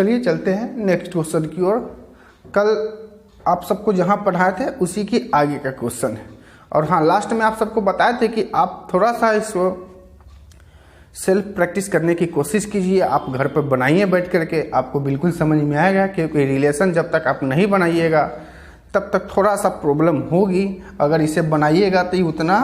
चलिए चलते हैं नेक्स्ट क्वेश्चन की ओर। कल आप सबको जहां पढ़ाए थे उसी के आगे का क्वेश्चन है। और हाँ, लास्ट में आप सबको बताए थे कि आप थोड़ा सा इसको सेल्फ प्रैक्टिस करने की कोशिश कीजिए। आप घर पर बनाइए बैठ करके, आपको बिल्कुल समझ में आएगा। क्योंकि रिलेशन जब तक आप नहीं बनाइएगा तब तक थोड़ा सा प्रॉब्लम होगी। अगर इसे बनाइएगा तो ये उतना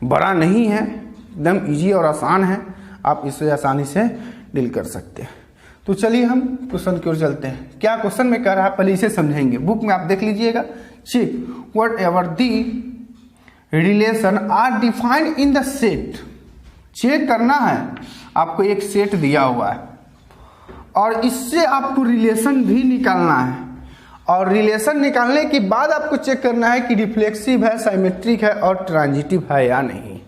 बड़ा नहीं है, एकदम इजी और आसान है, आप इसे आसानी से डील कर सकते हैं। तो चलिए हम क्वेश्चन की ओर चलते हैं। क्या क्वेश्चन में कह रहा है पहले इसे समझेंगे। बुक में आप देख लीजिएगा। Check whatever the relation are defined in the set. Check करना है, आपको एक सेट दिया हुआ है और इससे आपको रिलेशन भी निकालना है। और रिलेशन निकालने के बाद आपको चेक करना है कि रिफ्लेक्सिव है, साइमेट्रिक है और ट्रांजिटिव है या नहीं।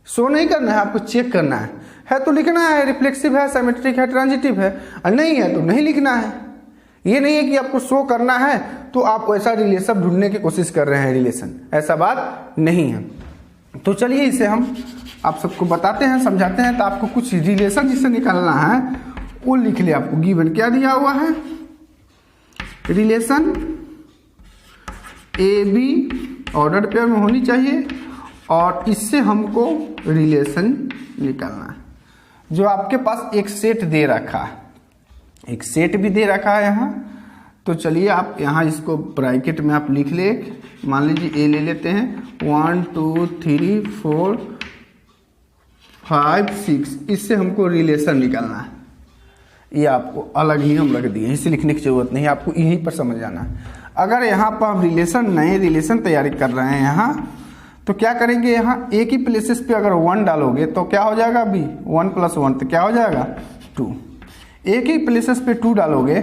शो नहीं करना है, आपको चेक करना है तो लिखना है रिफ्लेक्सिव है, साइमेट्रिक है, ट्रांजिटिव है, और नहीं है तो नहीं लिखना है। ये नहीं है कि आपको शो करना है तो आप वैसा रिलेशन ढूंढने की कोशिश कर रहे हैं रिलेशन, ऐसा बात नहीं है। तो चलिए इसे हम आप सबको बताते हैं, समझाते हैं। तो आपको कुछ रिलेशन जिससे निकालना है वो लिख ले। आपको गिवन क्या दिया हुआ है, relation A B order pair में होनी चाहिए और इससे हमको रिलेशन निकालना है। जो आपके पास एक सेट दे रखा है, एक सेट भी दे रखा है यहाँ। तो चलिए आप यहाँ इसको ब्रैकेट में आप लिख ले। मान लीजिए ए ले लेते हैं, 1 2 3 4 5 6, इससे हमको रिलेशन निकालना है। ये आपको अलग ही हम रख दिए, इसे लिखने की जरूरत नहीं है, आपको यहीं पर समझ जाना है। अगर यहाँ पर हम नए रिलेशन तैयारी कर रहे हैं यहाँ, तो क्या करेंगे, यहाँ एक ही प्लेसेस पे अगर 1 डालोगे तो क्या हो जाएगा अभी 1 + 1 तो क्या हो जाएगा 2। एक ही प्लेसेस पे 2 डालोगे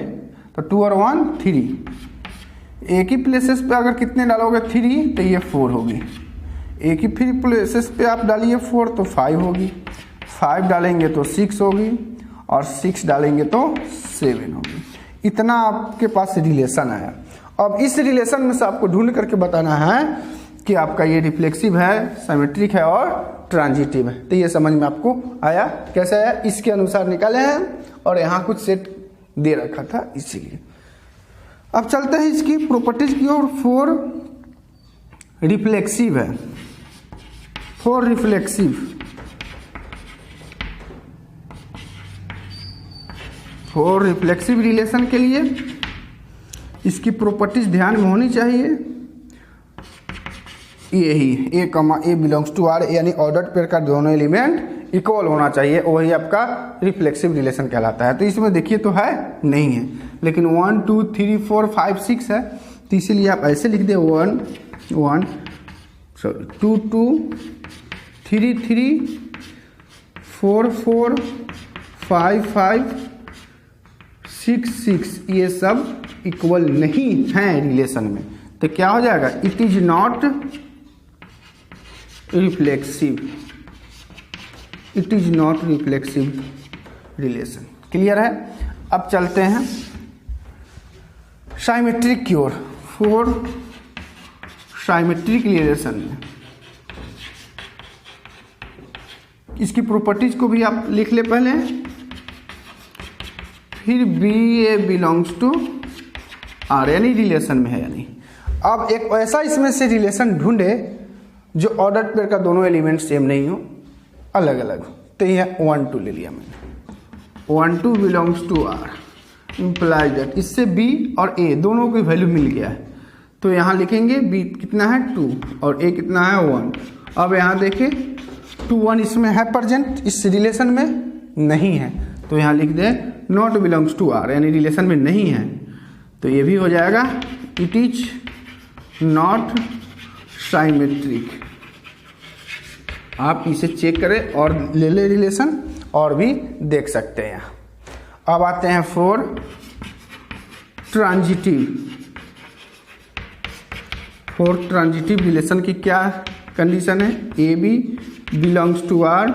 तो 2 और 1 3। एक ही प्लेसेस पे अगर कितने डालोगे 3 तो ये 4 होगी। एक ही फिर प्लेसेस पे आप डालिए 4 तो 5 होगी। 5 डालेंगे तो 6 होगी और 6 डालेंगे तो 7 होगी। इतना आपके पास रिलेशन आया। अब इस रिलेशन में से आपको ढूंढ करके बताना है कि आपका ये रिफ्लेक्सिव है, साइमेट्रिक है और ट्रांजिटिव है। तो ये समझ में आपको आया कैसे आया, इसके अनुसार निकाले हैं और यहाँ कुछ सेट दे रखा था इसीलिए। अब चलते हैं इसकी प्रॉपर्टीज की ओर। 4 रिफ्लेक्सिव है, 4 रिफ्लेक्सिव, 4 रिफ्लेक्सिव रिलेशन के लिए इसकी प्रॉपर्टीज ध्यान में होनी चाहिए। यही ए बिलोंग्स टू आर, यानी ऑर्डर्ड पेयर का दोनों एलिमेंट इक्वल होना चाहिए, वही आपका रिफ्लेक्सिव रिलेशन कहलाता है। तो इसमें देखिए तो है नहीं है, लेकिन 1 2 3 4 5 6 है, तो इसीलिए आप ऐसे लिख दे 1 1 2 2 3 3 4 4 5 5 6 6, ये सब इक्वल नहीं है रिलेशन में। तो क्या हो जाएगा, it is not reflexive, it is not reflexive relation. Clear है। अब चलते हैं साइमेट्रिक की ओर। 4 साइमेट्रिक रिलेशन में इसकी प्रॉपर्टीज को भी आप लिख ले पहले, फिर B A belongs to R, यानी रिलेशन में है यानी। अब एक ऐसा इसमें से रिलेशन ढूंढे जो ऑर्डर पेयर का दोनों एलिमेंट सेम नहीं हो, अलग अलग हो। तो ये 1 2 ले लिया मैंने, 1 2 belongs to are, implies that इससे बी और ए दोनों की वैल्यू मिल गया है। तो यहाँ लिखेंगे बी कितना है 2 और ए कितना है 1। अब यहाँ देखें 2 1 इसमें है प्रेजेंट, इस रिलेशन में नहीं है, तो यहाँ लिख दें नॉट बिलोंग्स टू आर, यानी रिलेशन में नहीं है। तो ये भी हो जाएगा इट इज नॉट साइमेट्रिक। आप इसे चेक करें और ले ले रिलेशन और भी देख सकते हैं। अब आते हैं 4 ट्रांजिटिव। 4 ट्रांजिटिव रिलेशन की क्या कंडीशन है, A B belongs to R,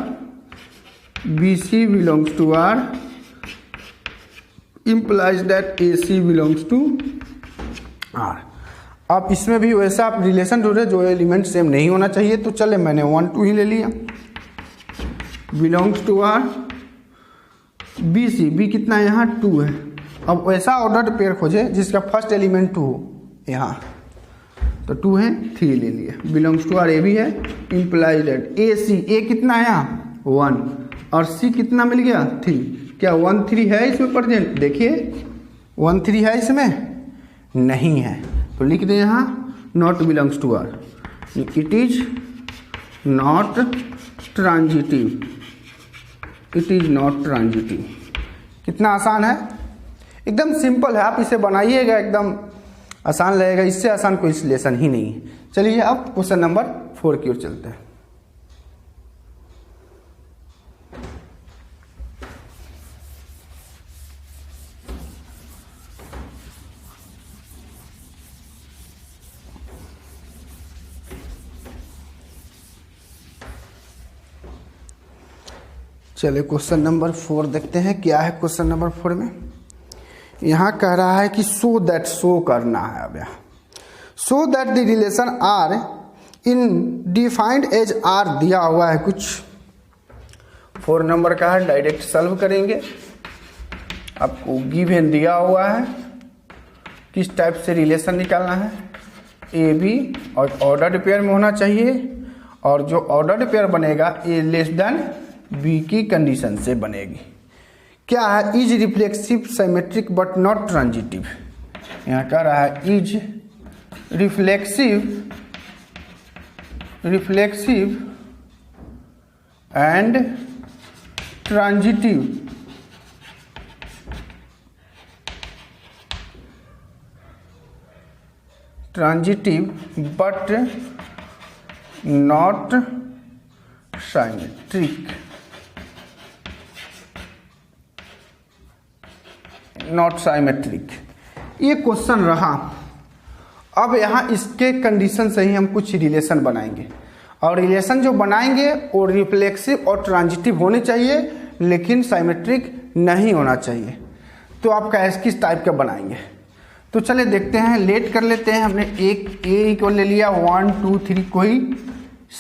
B C belongs to R, implies that AC belongs to R। अब इसमें भी वैसा आप रिलेशन ढूंढे जो एलिमेंट सेम नहीं होना चाहिए। तो चले मैंने 1 2 ही ले लिया, belongs to R B C, B कितना है यहाँ 2 है। अब वैसा ऑर्डर्ड पेयर खोजे जिसका फर्स्ट एलिमेंट 2 हो, यहाँ तो 2 है 3 ले लिए, बिलोंग्स टू आर ए भी है, implies that A C, A कितना है यहाँ 1 और सी कितना मिल गया 3। क्या 1 3 है इसमें प्रेजेंट? देखिए 1 3 है इसमें? नहीं है, तो लिख दे यहाँ not belongs to R, it is not transitive, it is not transitive. कितना आसान है, एकदम सिंपल है, आप इसे बनाइएगा एकदम आसान लगेगा, इससे आसान कोई लेसन ही नहीं है। चलिए अब क्वेश्चन नंबर 4 की ओर चलते हैं। चलिए क्वेश्चन नंबर 4 देखते हैं क्या है क्वेश्चन नंबर 4 में। यहाँ कह रहा है कि सो दैट, शो करना है अब यहाँ, so that the relation R in defined as R दिया हुआ है कुछ। 4 नंबर का है, डायरेक्ट सॉल्व करेंगे। आपको गिवन दिया हुआ है, किस टाइप से रिलेशन निकालना है, ए बी और ऑर्डर्ड पेयर में होना चाहिए, और जो ऑर्डर्ड पेयर बनेगा ए लेस देन बी की कंडीशन से बनेगी। क्या है, is reflexive symmetric but not transitive. यहाँ कह रहा है is reflexive and transitive, but not symmetric, not symmetric. ये क्वेश्चन रहा। अब यहाँ इसके कंडीशन से ही हम कुछ रिलेशन बनाएंगे, और रिलेशन जो बनाएंगे वो रिफ्लेक्सिव और ट्रांजिटिव होने चाहिए, लेकिन साइमेट्रिक नहीं होना चाहिए। तो आप किस टाइप का बनाएंगे, तो चले देखते हैं। लेट कर लेते हैं, हमने एक ए को ले लिया, 1 2 3 कोई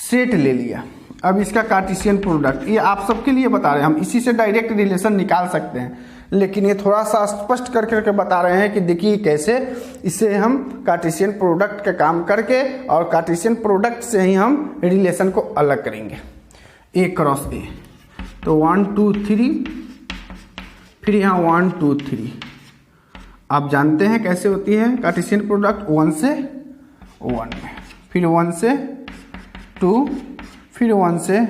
सेट ले लिया। अब इसका कार्टेशियन प्रोडक्ट, ये आप सबके लिए बता रहे हैं, हम इसी से डायरेक्ट रिलेशन निकाल सकते हैं, लेकिन ये थोड़ा सा स्पष्ट करके बता रहे हैं कि देखिए कैसे इसे हम कार्टेशियन प्रोडक्ट का काम करके और कार्टेशियन प्रोडक्ट से ही हम रिलेशन को अलग करेंगे। ए क्रॉस ए, तो 1 2 3, फिर यहाँ 1 2 3। आप जानते हैं कैसे होती है कार्टेशियन प्रोडक्ट, 1 से 1 में, फिर 1 से 2, फिर 1 से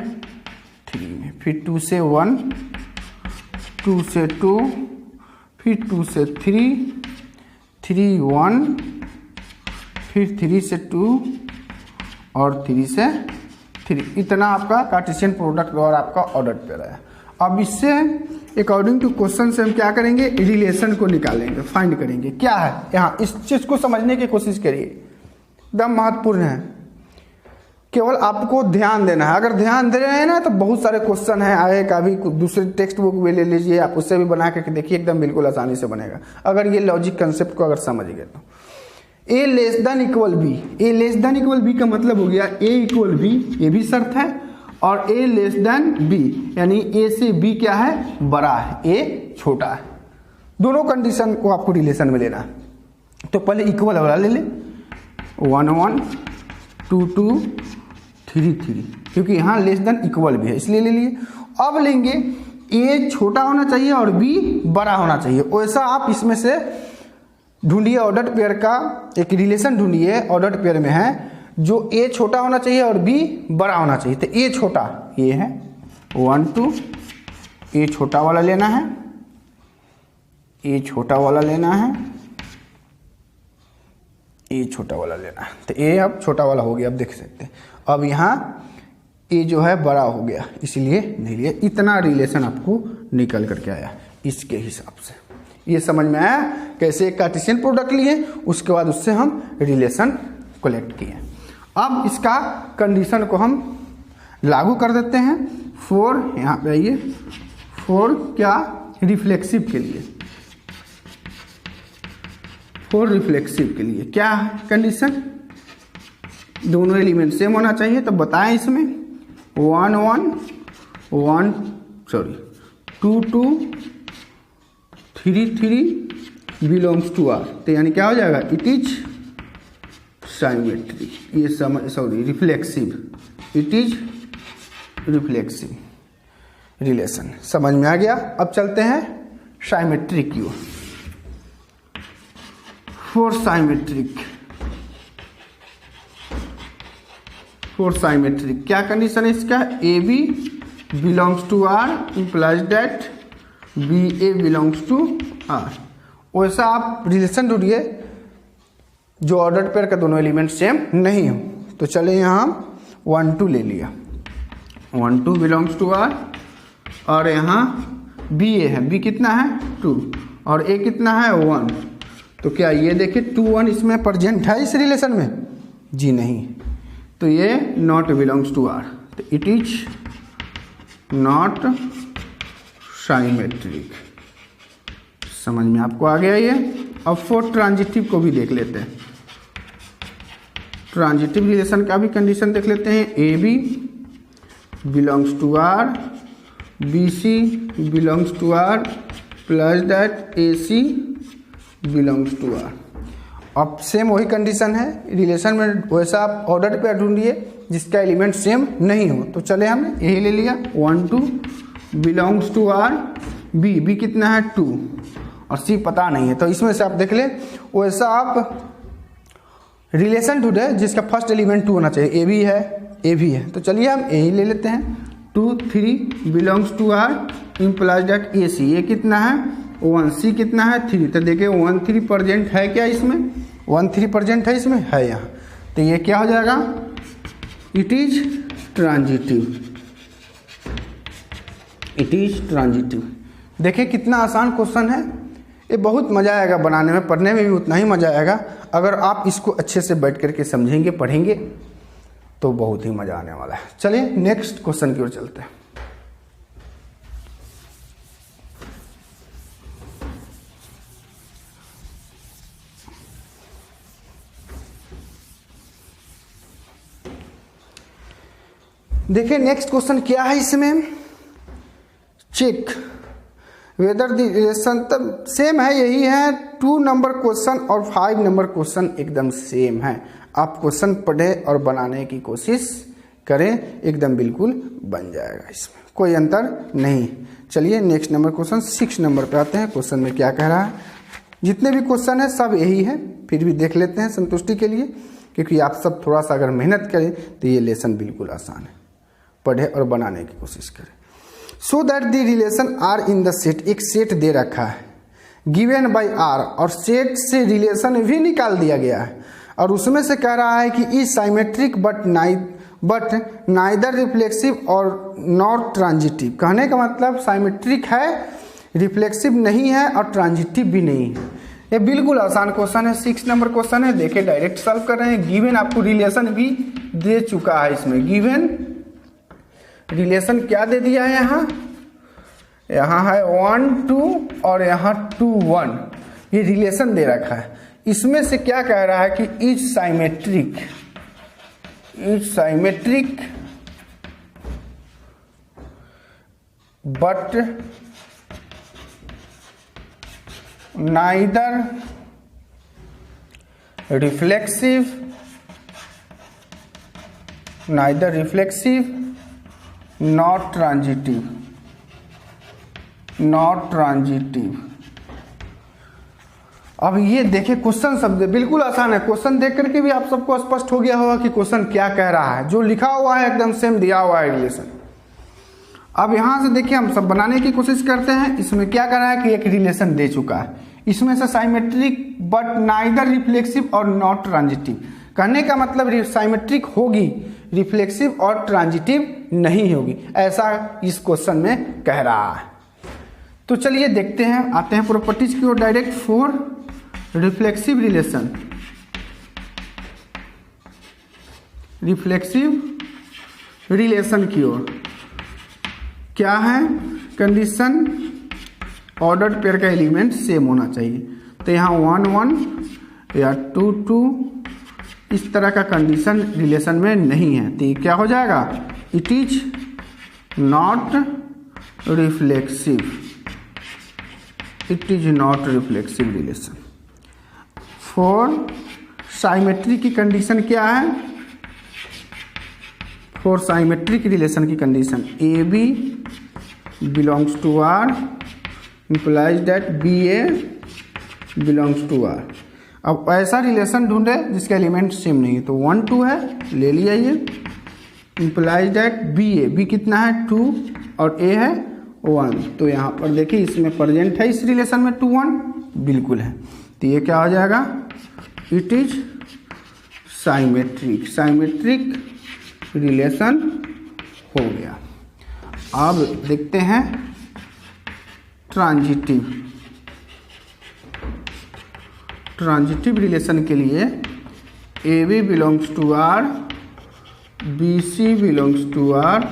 3 में, फिर 2 से 1, 2 से 2, फिर 2 से 3, 3 1, फिर 3 से 2 और 3 से 3। इतना आपका कार्टेशियन प्रोडक्ट और आपका ऑर्डर पेयर है। अब इससे अकॉर्डिंग टू क्वेश्चन से हम क्या करेंगे, रिलेशन को निकालेंगे, फाइंड करेंगे क्या है। यहाँ इस चीज़ को समझने की कोशिश करिए, एकदम महत्वपूर्ण है, केवल आपको ध्यान देना है। अगर ध्यान दे रहे हैं ना तो बहुत सारे क्वेश्चन हैं आगे का भी, दूसरे टेक्स्ट बुक भी ले लीजिए, आप उससे भी बना करके देखिए, एकदम बिल्कुल आसानी से बनेगा अगर ये लॉजिक कंसेप्ट को अगर समझ गए तो। ए लेस देन इक्वल बी, ए लेस देन इक्वल बी का मतलब हो गया ए इक्वल बी, ये भी शर्त है, और ए लेस देन बी यानी ए से बी क्या है, बड़ा है, ए छोटा है। दोनों कंडीशन को आपको रिलेशन में लेना है। तो पहले इक्वल वाला ले ले, 1 1 2 2 3 3, क्योंकि यहाँ लेस देन इक्वल भी है इसलिए ले लिए। अब लेंगे ए छोटा होना चाहिए और बी बड़ा होना चाहिए, वैसा आप इसमें से ढूंढिए, ऑर्डर्ड पेयर का एक रिलेशन ढूंढिए, ऑर्डर्ड पेयर में है जो ए छोटा होना चाहिए और बी बड़ा होना चाहिए। तो ए छोटा ये है 1 2, ए छोटा वाला लेना है, ए छोटा वाला लेना है, ए छोटा वाला लेना है। तो ए अब छोटा वाला हो गया, अब देख सकते हैं। अब यहाँ ए जो है बड़ा हो गया इसलिए नहीं लिया। इतना रिलेशन आपको निकल करके आया इसके हिसाब से। ये समझ में आया कैसे एक कार्टेशियन प्रोडक्ट लिए, उसके बाद उससे हम रिलेशन कलेक्ट किए। अब इसका कंडीशन को हम लागू कर देते हैं। 4 यहाँ पे आइए, 4 क्या, रिफ्लेक्सिव के लिए, 4 रिफ्लेक्सिव के लिए क्या है कंडीशन, दोनों एलिमेंट सेम होना चाहिए। तो बताएं इसमें 1 1 1 2 2 3 बिलोंग्स टू आर, तो यानी क्या हो जाएगा, इट इज साइमेट्रिक, ये sorry reflexive, it is reflexive relation. समझ में आ गया। अब चलते हैं साइमेट्रिक की ओर। फॉर साइमेट्रिक क्या कंडीशन है इसका, A B belongs to are implies that B A belongs to R. वैसा आप रिलेशन ढूंढिए जो ऑर्डर पेयर का दोनों एलिमेंट सेम नहीं हो। तो चले यहाँ 1 2 ले लिया, 1 2 बिलोंग्स टू आर, और यहाँ बी ए है, बी कितना है 2 और ए कितना है 1। तो क्या ये देखिए 2 1 इसमें प्रेजेंट है इस रिलेशन में, जी नहीं, तो ये नॉट बिलोंग्स टू आर, तो इट इज नॉट साइमेट्रिक। समझ में आपको आ गया ये। अब फॉर ट्रांजिटिव को भी देख लेते हैं, ट्रांजिटिव रिलेशन का भी कंडीशन देख लेते हैं। A B belongs to R, B C belongs to R plus that A C belongs to R. अब सेम वही कंडीशन है रिलेशन में, वैसा आप ऑर्डर पे ढूंढिए जिसका एलिमेंट सेम नहीं हो। तो चले हमने यही ले लिया, 1 2 बिलोंग्स टू आर, बी कितना है 2 और सी पता नहीं है, तो इसमें से आप देख ले वैसा आप रिलेशन ढूंढे जिसका फर्स्ट एलिमेंट 2 होना चाहिए। ए भी है, तो चलिए हम यही ले लेते हैं, 2 3 belongs to are implies that A C, A कितना है 1, सी कितना है 3। तो देखिए 1 3 प्रेजेंट है क्या इसमें, 1 3 प्रेजेंट है इसमें, है यहाँ, तो ये क्या हो जाएगा, इट इज ट्रांजिटिव। देखिए कितना आसान क्वेश्चन है, ये बहुत मज़ा आएगा बनाने में, पढ़ने में भी उतना ही मज़ा आएगा। अगर आप इसको अच्छे से बैठ करके समझेंगे पढ़ेंगे तो बहुत ही मज़ा आने वाला है। चलिए नेक्स्ट क्वेश्चन की ओर चलते हैं। देखिए नेक्स्ट क्वेश्चन क्या है इसमें, चेक वेदर द रिलेशन, तब सेम है, यही है 2 नंबर क्वेश्चन और 5 नंबर क्वेश्चन एकदम सेम है। आप क्वेश्चन पढ़े और बनाने की कोशिश करें, एकदम बिल्कुल बन जाएगा, इसमें कोई अंतर नहीं। चलिए नेक्स्ट नंबर क्वेश्चन 6 नंबर पे आते हैं। क्वेश्चन में क्या कह रहा है, जितने भी क्वेश्चन है सब यही है, फिर भी देख लेते हैं संतुष्टि के लिए, क्योंकि आप सब थोड़ा सा अगर मेहनत करें तो ये लेसन बिल्कुल आसान है, पढ़े और बनाने की कोशिश करें। So that the relation R in the set, एक सेट दे रखा है गिवन बाय आर, और सेट से रिलेशन भी निकाल दिया गया है, और उसमें से कह रहा है कि is symmetric but neither reflexive और नॉट ट्रांजिटिव। कहने का मतलब साइमेट्रिक है, रिफ्लेक्सिव नहीं है और ट्रांजिटिव भी नहीं है। ये बिल्कुल आसान क्वेश्चन है, 6 नंबर क्वेश्चन है। देखिए डायरेक्ट सॉल्व कर रहे हैं। गिवन आपको रिलेशन भी दे चुका है, इसमें गिवन रिलेशन क्या दे दिया है, यहाँ है 1 2 और यहाँ 2 1, ये रिलेशन दे रखा है। इसमें से क्या कह रहा है कि is symmetric but neither reflexive not transitive. अब ये देखिए क्वेश्चन शब्द बिल्कुल आसान है, क्वेश्चन देख करके भी आप सबको स्पष्ट हो गया होगा कि क्वेश्चन क्या कह रहा है। जो लिखा हुआ है एकदम सेम दिया हुआ है रिलेशन। अब यहां से देखिए हम सब बनाने की कोशिश करते हैं। इसमें क्या कर रहा है कि एक रिलेशन दे चुका है, इसमें से साइमेट्रिक बट नाइदर रिफ्लेक्सिव और नॉट ट्रांजिटिव। कहने का मतलब साइमेट्रिक होगी, रिफ्लेक्सिव और ट्रांजिटिव नहीं होगी, ऐसा इस क्वेश्चन में कह रहा है। तो चलिए देखते हैं, आते हैं प्रॉपर्टीज की ओर डायरेक्ट। फॉर रिफ्लेक्सिव रिलेशन की ओर क्या है कंडीशन, ऑर्डर्ड पेयर का एलिमेंट सेम होना चाहिए। तो यहाँ 1 1 या 2 2 इस तरह का कंडीशन रिलेशन में नहीं है, तो ये क्या हो जाएगा, it is not reflexive. It is not reflexive relation. For symmetry की कंडीशन क्या है? फॉर साइमेट्रिक रिलेशन की condition A B belongs to R implies that B A belongs to R. अब ऐसा रिलेशन ढूंढे जिसके एलिमेंट सेम नहीं है, तो 1 2 है, ले लिया ये। इंप्लाइज दैट बी कितना है 2 और ए है 1, तो यहाँ पर देखिए इसमें प्रेजेंट है इस रिलेशन में 2 1 बिल्कुल है, तो ये क्या हो जाएगा? इट इज साइमेट्रिक रिलेशन हो गया। अब देखते हैं ट्रांजिटिव रिलेशन के लिए A B belongs to R, B C belongs to R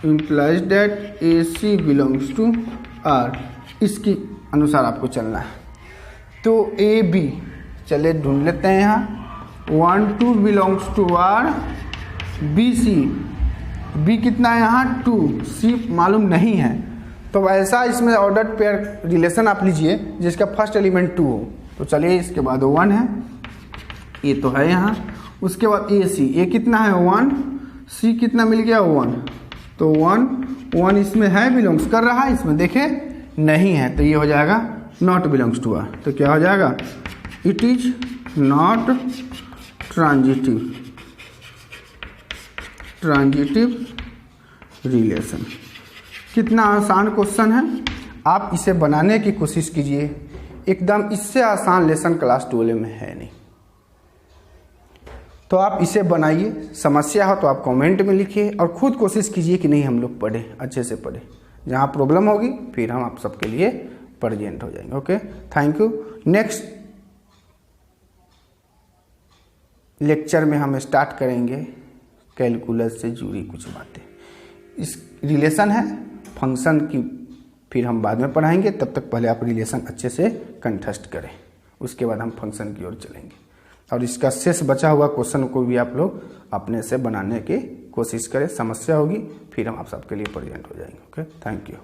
implies that AC belongs to R। इसकी अनुसार आपको चलना है। तो ए बी चले ढूंढ लेते हैं यहाँ। 1 2 belongs to R, B C B कितना है यहाँ 2, सी मालूम नहीं है, तो ऐसा इसमें ऑर्डर पेयर रिलेशन आप लीजिए जिसका फर्स्ट एलिमेंट 2 हो। तो चलिए इसके बाद 1 है, ये तो है यहाँ। उसके बाद ए सी, ए कितना है 1, सी कितना मिल गया 1, तो 1 इसमें है बिलोंग्स कर रहा है, इसमें देखे नहीं है, तो ये हो जाएगा नॉट बिलोंग्स टू आर। तो क्या हो जाएगा? It is not transitive relation. कितना आसान क्वेश्चन है, आप इसे बनाने की कोशिश कीजिए। एकदम इससे आसान लेसन क्लास 12 में है नहीं, तो आप इसे बनाइए। समस्या हो तो आप कमेंट में लिखिए और खुद कोशिश कीजिए कि नहीं हम लोग पढ़े, अच्छे से पढ़े। जहाँ प्रॉब्लम होगी फिर हम आप सबके लिए प्रेजेंट हो जाएंगे। Okay, thank you. Next lecture में हम स्टार्ट करेंगे कैलकुलस से जुड़ी कुछ बातें। इस रिलेशन है फंक्शन की, फिर हम बाद में पढ़ाएंगे। तब तक पहले आप रिलेशन अच्छे से कंठस्थ करें, उसके बाद हम फंक्शन की ओर चलेंगे। और इसका शेष बचा हुआ क्वेश्चन को भी आप लोग अपने से बनाने की कोशिश करें। समस्या होगी फिर हम आप सबके लिए प्रेजेंट हो जाएंगे। Okay, thank you.